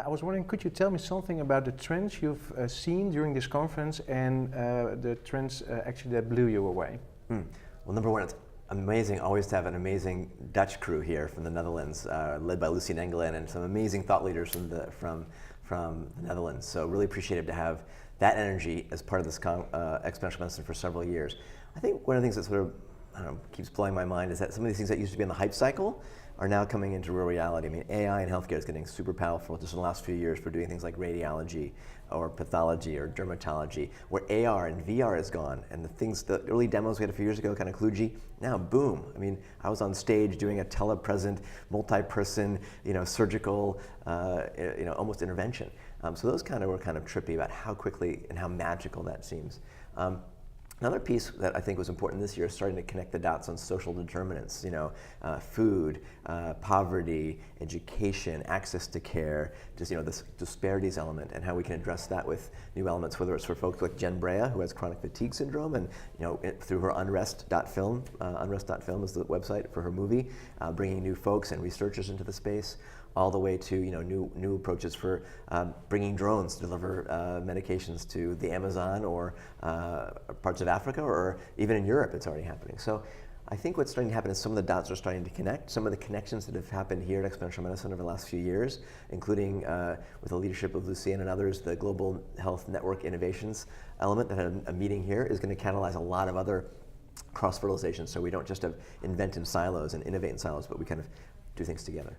I was wondering, could you tell me something about the trends you've seen during this conference and the trends actually that blew you away? Well, number one, it's amazing always to have an amazing Dutch crew here from the Netherlands, led by Lucy Engelen and some amazing thought leaders from the Netherlands. So really appreciative to have that energy as part of this exponential medicine for several years. I think one of the things that sort of keeps blowing my mind is that some of these things that used to be in the hype cycle are now coming into real reality. I mean, AI in healthcare is getting super powerful just in the last few years for doing things like radiology or pathology or dermatology, where AR and VR is gone. And the early demos we had a few years ago, kind of kludgy, now boom. I mean, I was on stage doing a telepresent, multi-person, surgical, almost intervention. So those were kind of trippy about how quickly and how magical that seems. Another piece that I think was important this year is starting to connect the dots on social determinants, food, poverty, education, access to care, just this disparities element and how we can address that with new elements, whether it's for folks like Jen Brea, who has chronic fatigue syndrome, and through her unrest.film, unrest.film is the website for her movie, bringing new folks and researchers into the space, all the way to new approaches for bringing drones to deliver medications to the Amazon or parts of Africa, or even in Europe it's already happening. So I think what's starting to happen is some of the dots are starting to connect. Some of the connections that have happened here at Exponential Medicine over the last few years, including with the leadership of Lucienne and others, the Global Health Network Innovations element that had a meeting here is going to catalyze a lot of other cross-fertilization. So we don't just invent in silos and innovate in silos, but we kind of do things together.